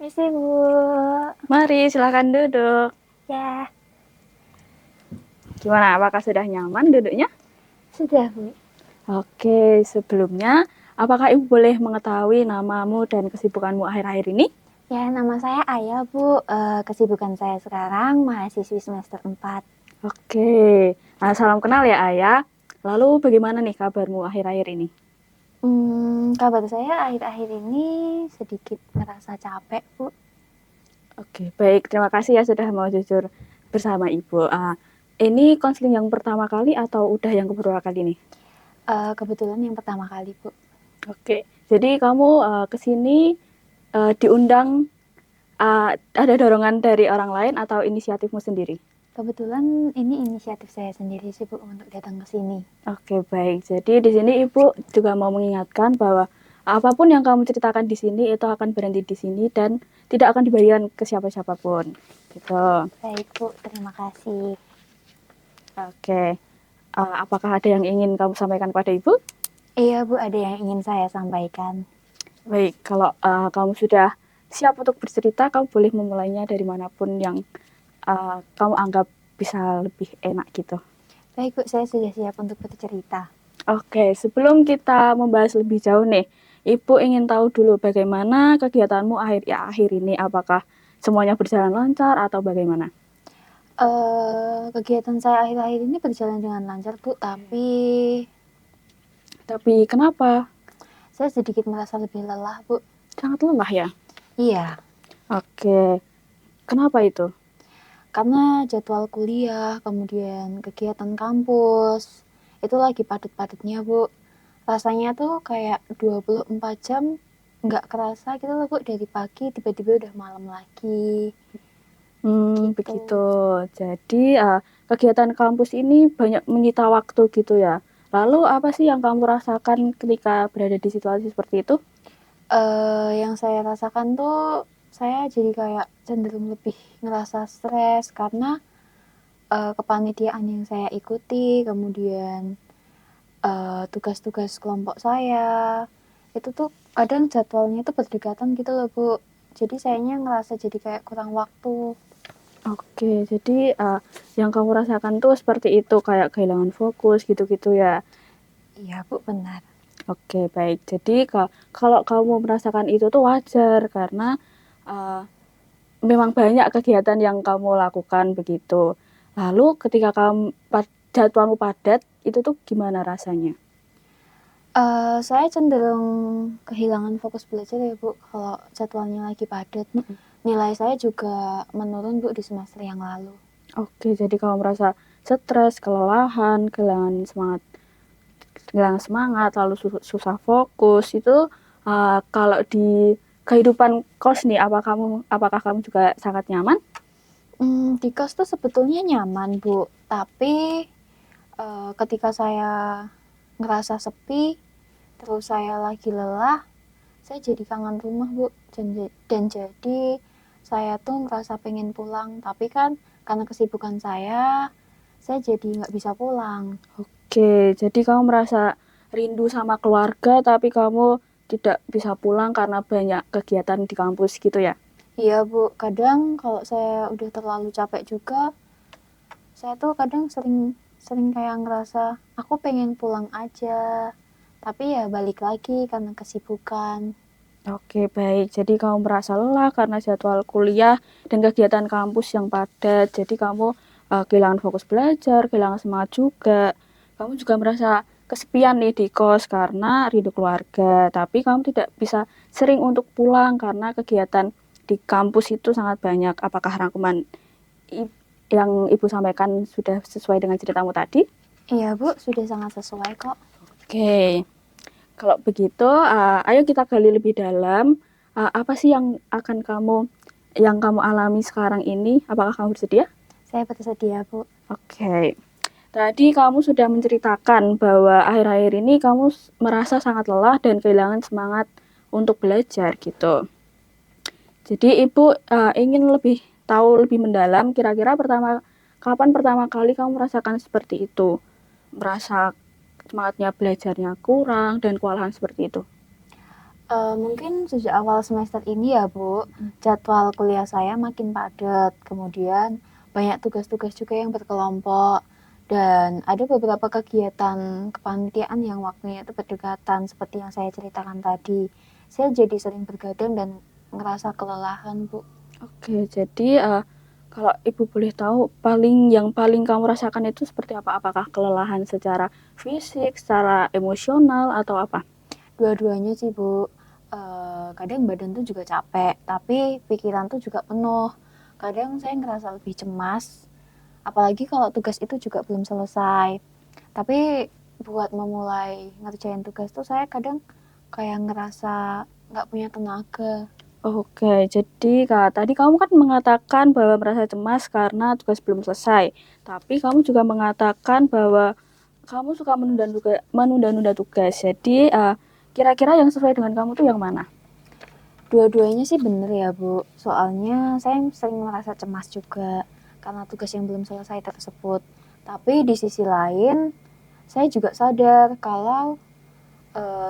Misi Bu. Mari, silakan duduk. Ya, Gimana, apakah sudah nyaman duduknya? sudah Bu. Oke, sebelumnya, apakah Ibu boleh mengetahui namamu dan kesibukanmu akhir-akhir ini? Ya, nama saya Aya Bu. Kesibukan saya sekarang mahasiswi semester 4. Oke, nah, salam kenal ya Ayah. Lalu bagaimana nih kabarmu akhir-akhir ini? Kabar saya akhir-akhir ini sedikit merasa capek Bu. Oke, baik. Terima kasih ya sudah mau jujur bersama Ibu. Ini konseling yang pertama kali atau udah yang keberapa kali nih? Kebetulan yang pertama kali Bu. Oke, jadi kamu ke sini diundang, ada dorongan dari orang lain atau inisiatifmu sendiri? Kebetulan ini inisiatif saya sendiri sih Bu untuk datang ke sini. Oke, baik. Jadi di sini Ibu juga mau mengingatkan bahwa apapun yang kamu ceritakan di sini itu akan berhenti di sini dan tidak akan dibagikan ke siapa-siapa pun. Gitu. Baik Bu, terima kasih. Oke. Apakah ada yang ingin kamu sampaikan kepada Ibu? Iya Bu, ada yang ingin saya sampaikan. Baik, kalau kamu sudah siap untuk bercerita, kamu boleh memulainya dari manapun yang kamu anggap bisa lebih enak gitu. Baik Bu, saya sudah siap untuk bercerita. Oke, sebelum kita membahas lebih jauh nih, Ibu ingin tahu dulu bagaimana kegiatanmu akhir ini. Apakah semuanya berjalan lancar atau bagaimana? Kegiatan saya akhir-akhir ini berjalan dengan lancar Bu, Tapi kenapa? saya sedikit merasa lebih lelah Bu. Sangat lelah ya? Iya, Oke, kenapa itu? karena jadwal kuliah, kemudian kegiatan kampus, itu lagi padat-padatnya Bu. Rasanya tuh kayak 24 jam nggak kerasa gitu loh Bu, dari pagi tiba-tiba udah malam lagi. Gitu. Begitu. Jadi kegiatan kampus ini banyak menyita waktu gitu ya. Lalu apa sih yang kamu rasakan ketika berada di situasi seperti itu? Yang saya rasakan tuh saya jadi kayak cenderung lebih ngerasa stres karena kepanitiaan yang saya ikuti, kemudian tugas-tugas kelompok saya itu tuh kadang jadwalnya itu berdekatan gitu loh Bu. Jadi sayanya ngerasa jadi kayak kurang waktu. Oke, jadi yang kamu rasakan tuh seperti itu, kayak kehilangan fokus gitu-gitu ya. Iya Bu, benar. Oke, baik. Jadi kalau kamu merasakan itu tuh wajar karena uh, memang banyak kegiatan yang kamu lakukan begitu. Lalu ketika jadwalmu padat, itu tuh gimana rasanya? Saya cenderung kehilangan fokus belajar ya Bu, kalau jadwalnya lagi padat. Nilai saya juga menurun Bu di semester yang lalu. Oke, jadi kamu merasa stres, kelelahan, kehilangan semangat, lalu susah fokus. Itu kalau di kehidupan kos nih, apakah kamu juga sangat nyaman? Di kos tuh sebetulnya nyaman Bu, tapi ketika saya ngerasa sepi, terus saya lagi lelah, saya jadi kangen rumah Bu, dan jadi saya tuh ngerasa pengen pulang, tapi kan karena kesibukan saya jadi nggak bisa pulang. Oke, jadi kamu merasa rindu sama keluarga, tapi kamu tidak bisa pulang karena banyak kegiatan di kampus gitu ya? Iya Bu, kadang kalau saya udah terlalu capek juga, saya tuh kadang sering kayak ngerasa aku pengen pulang aja, tapi ya balik lagi karena kesibukan. Oke, baik. Jadi kamu merasa lelah karena jadwal kuliah dan kegiatan kampus yang padat. Jadi kamu kehilangan fokus belajar, kehilangan semangat juga. Kamu juga merasa kesepian nih di kos karena rindu keluarga. Tapi kamu tidak bisa sering untuk pulang karena kegiatan di kampus itu sangat banyak. Apakah rangkuman yang Ibu sampaikan sudah sesuai dengan ceritamu tadi? Iya Bu, sudah sangat sesuai kok. Oke. Kalau begitu, ayo kita gali lebih dalam. Apa sih yang kamu alami sekarang ini? Apakah kamu bersedia? Saya bersedia Bu. Oke. Tadi kamu sudah menceritakan bahwa akhir-akhir ini kamu merasa sangat lelah dan kehilangan semangat untuk belajar gitu. Jadi Ibu ingin tahu lebih mendalam, kira-kira kapan pertama kali kamu merasakan seperti itu? Merasa semangatnya belajarnya kurang dan kewalahan seperti itu? Mungkin sejak awal semester ini ya Bu, jadwal kuliah saya makin padat, kemudian banyak tugas-tugas juga yang berkelompok, dan ada beberapa kegiatan kepanitiaan yang waktunya itu berdekatan seperti yang saya ceritakan tadi. Saya jadi sering bergadang dan ngerasa kelelahan Bu. Oke, jadi kalau Ibu boleh tahu, yang paling kamu rasakan itu seperti apa? Apakah kelelahan secara fisik, secara emosional, atau apa? Dua-duanya sih Bu. Kadang badan tuh juga capek, tapi pikiran tuh juga penuh. Kadang saya ngerasa lebih cemas, apalagi kalau tugas itu juga belum selesai. Tapi buat memulai ngerjain tugas tuh saya kadang kayak ngerasa nggak punya tenaga. Oke, jadi tadi kamu kan mengatakan bahwa merasa cemas karena tugas belum selesai. Tapi kamu juga mengatakan bahwa kamu suka menunda-nunda tugas. Jadi kira-kira yang sesuai dengan kamu tuh yang mana? Dua-duanya sih bener ya Bu, soalnya saya sering merasa cemas juga karena tugas yang belum selesai tersebut. Tapi di sisi lain, saya juga sadar kalau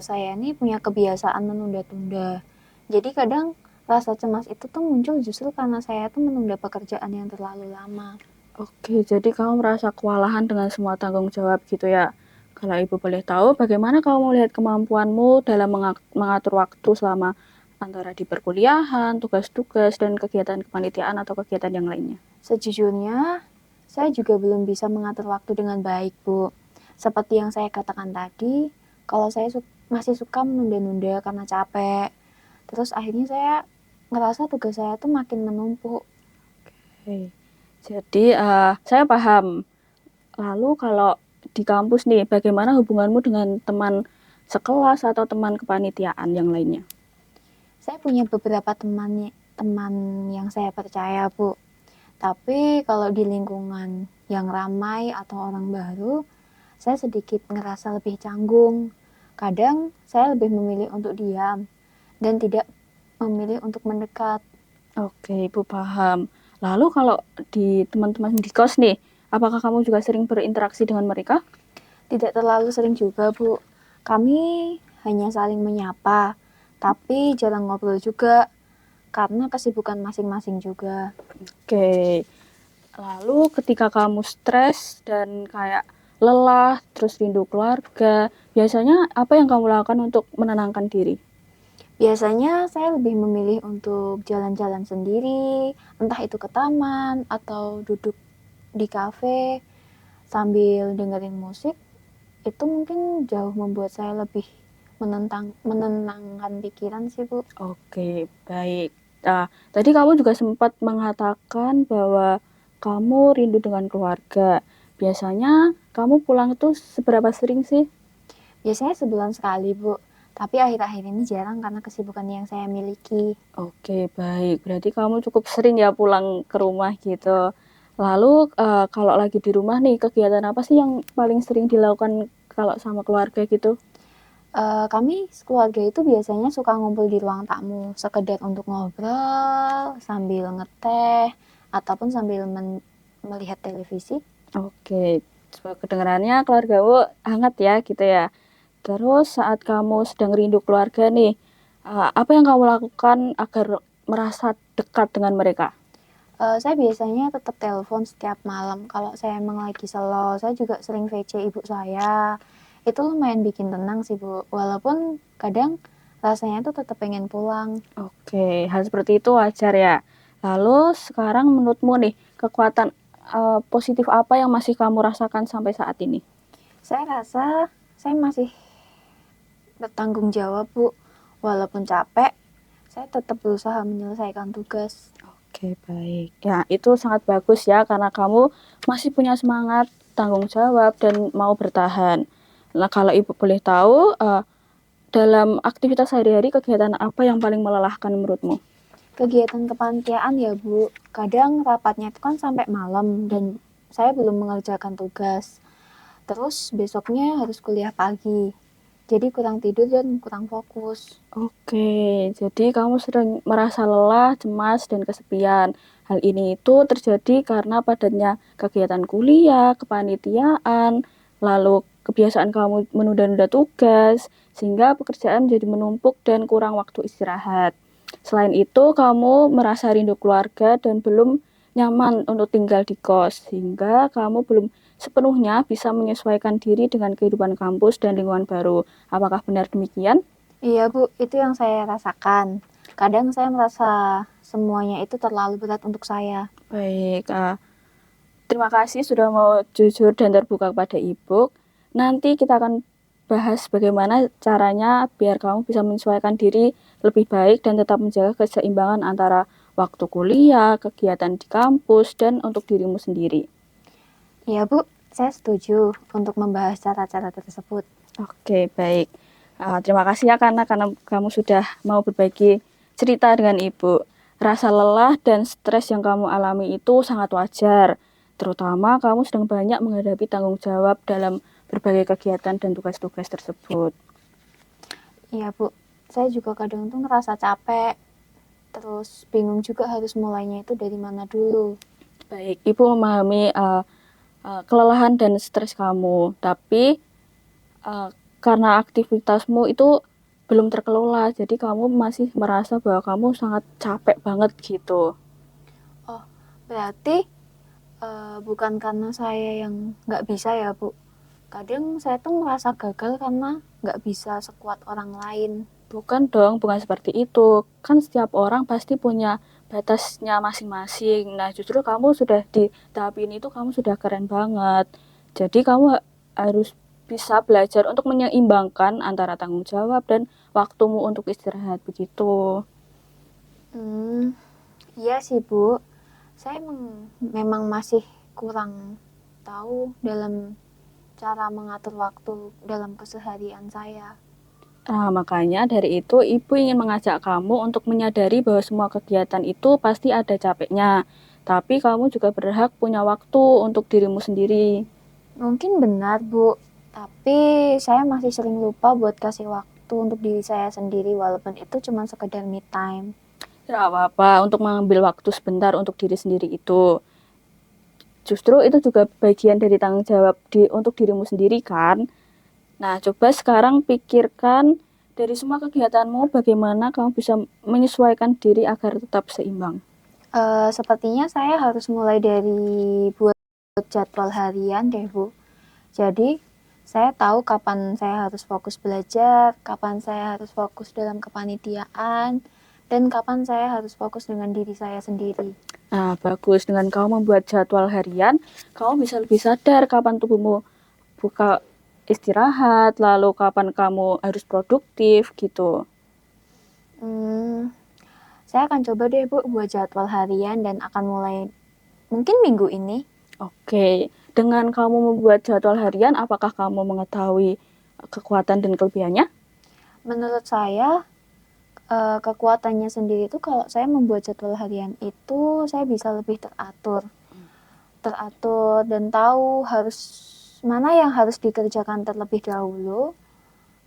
saya ini punya kebiasaan menunda-tunda. Jadi kadang rasa cemas itu tuh muncul justru karena saya tuh menunda pekerjaan yang terlalu lama. Oke, jadi kamu merasa kewalahan dengan semua tanggung jawab gitu ya. Kalau Ibu boleh tahu, bagaimana kamu melihat kemampuanmu dalam mengatur waktu selama antara di perkuliahan, tugas-tugas, dan kegiatan kepanitiaan atau kegiatan yang lainnya? Sejujurnya, saya juga belum bisa mengatur waktu dengan baik, Bu. Seperti yang saya katakan tadi, kalau saya masih suka menunda-nunda karena capek. Terus akhirnya saya ngerasa tugas saya tuh makin menumpuk. Oke. Jadi saya paham. Lalu kalau di kampus nih, bagaimana hubunganmu dengan teman sekelas atau teman kepanitiaan yang lainnya? Saya punya beberapa teman yang saya percaya, Bu. Tapi kalau di lingkungan yang ramai atau orang baru, saya sedikit ngerasa lebih canggung. Kadang saya lebih memilih untuk diam dan tidak memilih untuk mendekat. Oke, Ibu paham. Lalu kalau di teman-teman di kos nih, apakah kamu juga sering berinteraksi dengan mereka? Tidak terlalu sering juga, Bu. Kami hanya saling menyapa, tapi jarang ngobrol juga karena kesibukan masing-masing juga. Oke. Lalu ketika kamu stres dan kayak lelah, terus rindu keluarga, biasanya apa yang kamu lakukan untuk menenangkan diri? Biasanya saya lebih memilih untuk jalan-jalan sendiri, entah itu ke taman atau duduk di kafe sambil dengerin musik. Itu mungkin jauh membuat saya lebih menenangkan pikiran sih, Bu. Oke, baik. Tadi kamu juga sempat mengatakan bahwa kamu rindu dengan keluarga. Biasanya kamu pulang itu seberapa sering sih? Biasanya sebulan sekali, Bu. Tapi akhir-akhir ini jarang karena kesibukan yang saya miliki. Oke, baik. Berarti kamu cukup sering ya pulang ke rumah gitu. Lalu kalau lagi di rumah nih, kegiatan apa sih yang paling sering dilakukan kalau sama keluarga gitu? Kami keluarga itu biasanya suka ngumpul di ruang tamu, sekedar untuk ngobrol sambil ngeteh ataupun sambil melihat televisi. Oke, kedengarannya keluargamu hangat ya gitu ya. Terus saat kamu sedang rindu keluarga nih, apa yang kamu lakukan agar merasa dekat dengan mereka? Saya biasanya tetap telepon setiap malam kalau saya emang lagi slow. Saya juga sering VC ibu saya. Itu lumayan bikin tenang sih, Bu. Walaupun kadang rasanya tuh tetap pengen pulang. Oke, hal seperti itu wajar ya. Lalu sekarang menurutmu nih, kekuatan positif apa yang masih kamu rasakan sampai saat ini? Saya rasa saya masih bertanggung jawab, Bu. Walaupun capek, saya tetap berusaha menyelesaikan tugas. Oke, baik. Ya, itu sangat bagus ya, karena kamu masih punya semangat, tanggung jawab, dan mau bertahan. Nah, kalau Ibu boleh tahu, dalam aktivitas sehari-hari, kegiatan apa yang paling melelahkan menurutmu? Kegiatan kepanitiaan ya, Bu. Kadang rapatnya itu kan sampai malam dan saya belum mengerjakan tugas. Terus besoknya harus kuliah pagi. Jadi kurang tidur dan kurang fokus. Oke, jadi kamu sering merasa lelah, cemas, dan kesepian. Hal ini itu terjadi karena padatnya kegiatan kuliah, kepanitiaan, lalu kebiasaan kamu menunda-nunda tugas, sehingga pekerjaan menjadi menumpuk dan kurang waktu istirahat. Selain itu, kamu merasa rindu keluarga dan belum nyaman untuk tinggal di kos, sehingga kamu belum sepenuhnya bisa menyesuaikan diri dengan kehidupan kampus dan lingkungan baru. Apakah benar demikian? Iya Bu, itu yang saya rasakan. Kadang saya merasa semuanya itu terlalu berat untuk saya. Baik, terima kasih sudah mau jujur dan terbuka kepada Ibu. Nanti kita akan bahas bagaimana caranya biar kamu bisa menyesuaikan diri lebih baik dan tetap menjaga keseimbangan antara waktu kuliah, kegiatan di kampus, dan untuk dirimu sendiri. Iya Bu, saya setuju untuk membahas cara-cara tersebut. Oke, baik. Terima kasih ya karena kamu sudah mau berbagi cerita dengan Ibu. Rasa lelah dan stres yang kamu alami itu sangat wajar. Terutama kamu sedang banyak menghadapi tanggung jawab dalam berbagai kegiatan dan tugas-tugas tersebut. Iya Bu, saya juga kadang tuh ngerasa capek, terus bingung juga harus mulainya itu dari mana dulu. Baik, Ibu memahami kelelahan dan stres kamu, tapi karena aktivitasmu itu belum terkelola, jadi kamu masih merasa bahwa kamu sangat capek banget gitu. Oh, berarti bukan karena saya yang nggak bisa ya Bu. Kadang saya tuh merasa gagal karena nggak bisa sekuat orang lain. Bukan dong, bukan seperti itu. Kan setiap orang pasti punya batasnya masing-masing. Nah, justru kamu sudah di tahap ini tuh kamu sudah keren banget. Jadi kamu harus bisa belajar untuk menyeimbangkan antara tanggung jawab dan waktumu untuk istirahat begitu. Iya sih Bu, saya memang masih kurang tahu dalam cara mengatur waktu dalam keseharian saya. Nah, makanya dari itu Ibu ingin mengajak kamu untuk menyadari bahwa semua kegiatan itu pasti ada capeknya. Tapi kamu juga berhak punya waktu untuk dirimu sendiri. Mungkin benar Bu, tapi saya masih sering lupa buat kasih waktu untuk diri saya sendiri walaupun itu cuma sekedar me time. Tidak apa-apa untuk mengambil waktu sebentar untuk diri sendiri itu. Justru itu juga bagian dari tanggung jawab untuk dirimu sendiri kan. Nah, coba sekarang pikirkan dari semua kegiatanmu bagaimana kamu bisa menyesuaikan diri agar tetap seimbang. Sepertinya saya harus mulai dari buat jadwal harian deh Bu. Jadi saya tahu kapan saya harus fokus belajar, kapan saya harus fokus dalam kepanitiaan, dan kapan saya harus fokus dengan diri saya sendiri. Nah, bagus. Dengan kamu membuat jadwal harian, kamu bisa lebih sadar kapan tubuhmu buka istirahat, lalu kapan kamu harus produktif gitu. Saya akan coba deh Bu buat jadwal harian dan akan mulai mungkin minggu ini. Oke, dengan kamu membuat jadwal harian, apakah kamu mengetahui kekuatan dan kelebihannya? Menurut saya kekuatannya sendiri itu kalau saya membuat jadwal harian itu saya bisa lebih teratur dan tahu harus mana yang harus dikerjakan terlebih dahulu.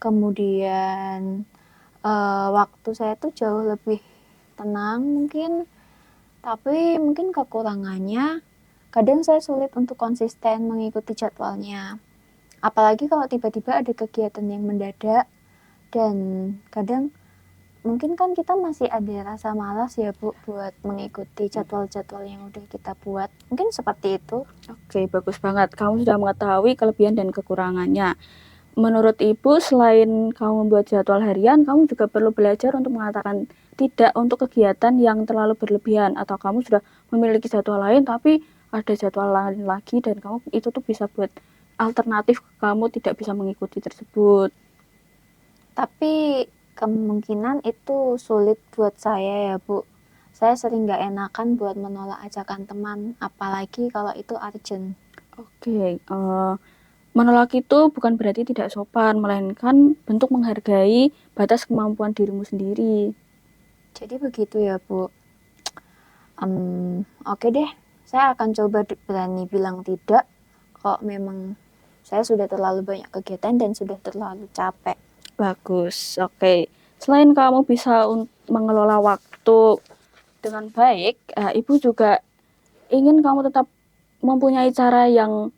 Kemudian waktu saya tuh jauh lebih tenang mungkin, tapi mungkin kekurangannya kadang saya sulit untuk konsisten mengikuti jadwalnya. Apalagi kalau tiba-tiba ada kegiatan yang mendadak dan kadang mungkin kan kita masih ada rasa malas ya Bu buat mengikuti jadwal-jadwal yang udah kita buat. Mungkin seperti itu. Oke, bagus banget. Kamu sudah mengetahui kelebihan dan kekurangannya. Menurut Ibu, selain kamu membuat jadwal harian, kamu juga perlu belajar untuk mengatakan tidak untuk kegiatan yang terlalu berlebihan. Atau kamu sudah memiliki jadwal lain, tapi ada jadwal lain lagi dan kamu itu tuh bisa buat alternatif kamu tidak bisa mengikuti tersebut. Tapi kemungkinan itu sulit buat saya ya Bu. Saya sering gak enakan buat menolak ajakan teman, apalagi kalau itu urgent. Oke, menolak itu bukan berarti tidak sopan, melainkan bentuk menghargai batas kemampuan dirimu sendiri. Jadi begitu ya Bu. Oke deh, saya akan coba berani bilang tidak kalau memang saya sudah terlalu banyak kegiatan dan sudah terlalu capek. Bagus, oke. Selain kamu bisa mengelola waktu dengan baik, Ibu juga ingin kamu tetap mempunyai cara yang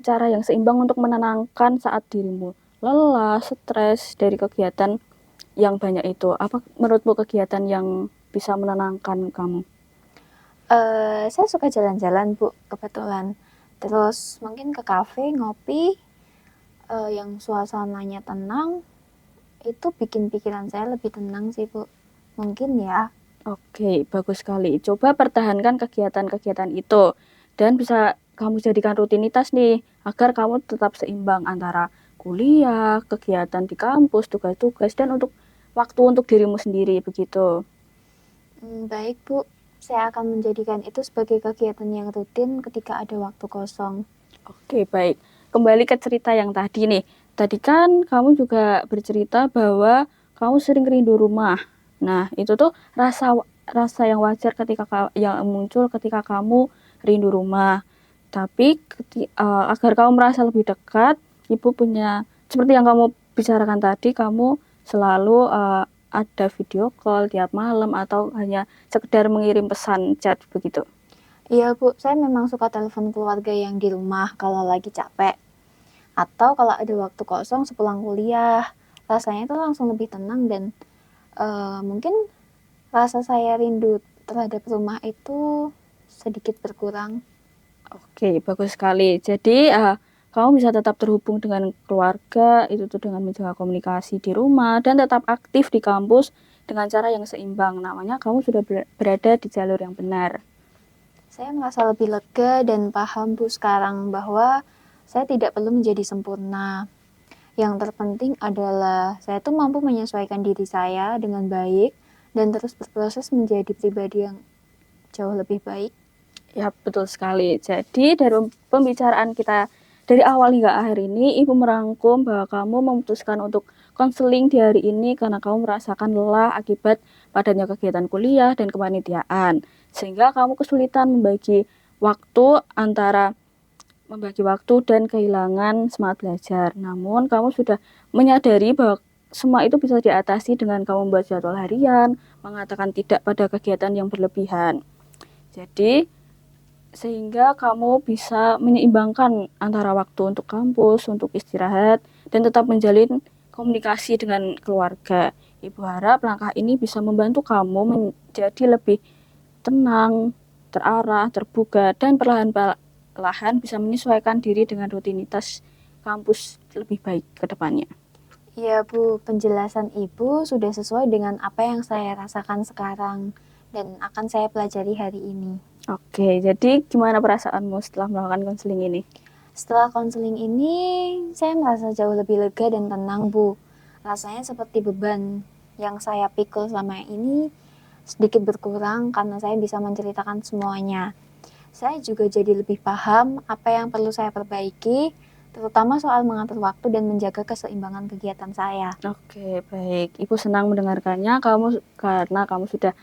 cara yang seimbang untuk menenangkan saat dirimu lelah, stres dari kegiatan yang banyak itu. Apa menurutmu kegiatan yang bisa menenangkan kamu? Saya suka jalan-jalan, Bu, kebetulan. Terus mungkin ke kafe, ngopi, yang suasananya tenang, itu bikin pikiran saya lebih tenang sih, Bu. Mungkin ya. Oke, bagus sekali. Coba pertahankan kegiatan-kegiatan itu dan bisa kamu jadikan rutinitas nih agar kamu tetap seimbang antara kuliah, kegiatan di kampus, tugas-tugas dan untuk waktu untuk dirimu sendiri begitu. Baik, Bu. Saya akan menjadikan itu sebagai kegiatan yang rutin ketika ada waktu kosong. Oke, baik. Kembali ke cerita yang tadi nih. Tadi kan kamu juga bercerita bahwa kamu sering rindu rumah. Nah, itu tuh rasa rasa yang wajar yang muncul ketika kamu rindu rumah. Tapi agar kamu merasa lebih dekat, ibu punya seperti yang kamu bicarakan tadi, kamu selalu ada video call tiap malam atau hanya sekedar mengirim pesan chat begitu. Iya, Bu. Saya memang suka telepon keluarga yang di rumah kalau lagi capek. Atau kalau ada waktu kosong sepulang kuliah. Rasanya itu langsung lebih tenang dan mungkin rasa saya rindu terhadap rumah itu sedikit berkurang. Oke, bagus sekali. Jadi, kamu bisa tetap terhubung dengan keluarga, itu tuh dengan menjaga komunikasi di rumah, dan tetap aktif di kampus dengan cara yang seimbang. Namanya kamu sudah berada di jalur yang benar. Saya merasa lebih lega dan paham, Bu, sekarang bahwa saya tidak perlu menjadi sempurna. Yang terpenting adalah saya tuh mampu menyesuaikan diri saya dengan baik dan terus berproses menjadi pribadi yang jauh lebih baik. Ya, betul sekali. Jadi, dari pembicaraan kita dari awal hingga akhir ini, Ibu merangkum bahwa kamu memutuskan untuk konseling di hari ini karena kamu merasakan lelah akibat padatnya kegiatan kuliah dan kepanitiaan. Sehingga kamu kesulitan membagi waktu dan kehilangan semangat belajar. Namun, kamu sudah menyadari bahwa semua itu bisa diatasi dengan kamu membuat jadwal harian, mengatakan tidak pada kegiatan yang berlebihan. Jadi, sehingga kamu bisa menyeimbangkan antara waktu untuk kampus, untuk istirahat, dan tetap menjalin komunikasi dengan keluarga. Ibu harap langkah ini bisa membantu kamu menjadi lebih tenang, terarah, terbuka, dan perlahan-lahan bisa menyesuaikan diri dengan rutinitas kampus lebih baik ke depannya. Ya, Bu, penjelasan Ibu sudah sesuai dengan apa yang saya rasakan sekarang dan akan saya pelajari hari ini. Oke, jadi gimana perasaanmu setelah melakukan konseling ini? Setelah konseling ini, saya merasa jauh lebih lega dan tenang, Bu. Rasanya seperti beban yang saya pikul selama ini sedikit berkurang karena saya bisa menceritakan semuanya. Saya juga jadi lebih paham apa yang perlu saya perbaiki, terutama soal mengatur waktu dan menjaga keseimbangan kegiatan saya. Oke, baik. Ibu senang mendengarkannya karena kamu sudah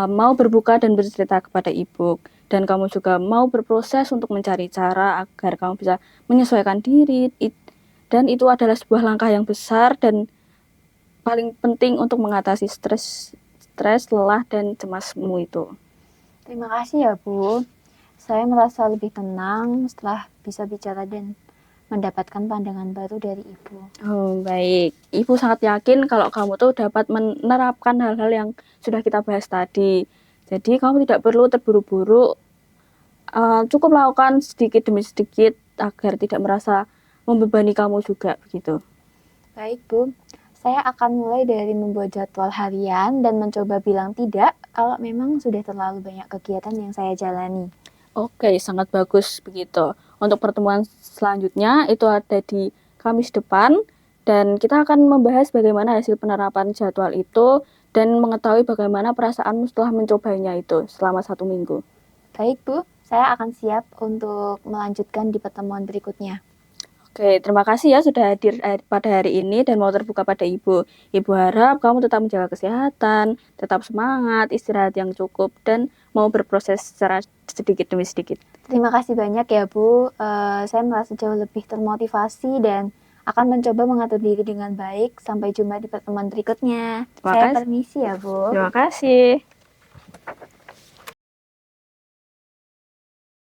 mau berbuka dan bercerita kepada ibu, dan kamu juga mau berproses untuk mencari cara agar kamu bisa menyesuaikan diri, dan itu adalah sebuah langkah yang besar dan paling penting untuk mengatasi stres, lelah, dan cemasmu itu. Terima kasih ya, Bu. Saya merasa lebih tenang setelah bisa bicara dan mendapatkan pandangan baru dari Ibu. Oh, baik. Ibu sangat yakin kalau kamu tuh dapat menerapkan hal-hal yang sudah kita bahas tadi. Jadi kamu tidak perlu terburu-buru, cukup lakukan sedikit demi sedikit agar tidak merasa membebani kamu juga begitu. Baik, Bu. Saya akan mulai dari membuat jadwal harian dan mencoba bilang tidak kalau memang sudah terlalu banyak kegiatan yang saya jalani. Oke, sangat bagus begitu. Untuk pertemuan selanjutnya itu ada di Kamis depan dan kita akan membahas bagaimana hasil penerapan jadwal itu dan mengetahui bagaimana perasaanmu setelah mencobanya itu selama 1 minggu. Baik, Bu. Saya akan siap untuk melanjutkan di pertemuan berikutnya. Oke, terima kasih ya sudah hadir pada hari ini dan mau terbuka pada Ibu. Ibu harap kamu tetap menjaga kesehatan, tetap semangat, istirahat yang cukup, dan mau berproses secara sedikit demi sedikit. Terima kasih banyak ya, Bu. Saya merasa jauh lebih termotivasi dan akan mencoba mengatur diri dengan baik. Sampai jumpa di pertemuan berikutnya. Saya permisi ya, Bu. Terima kasih.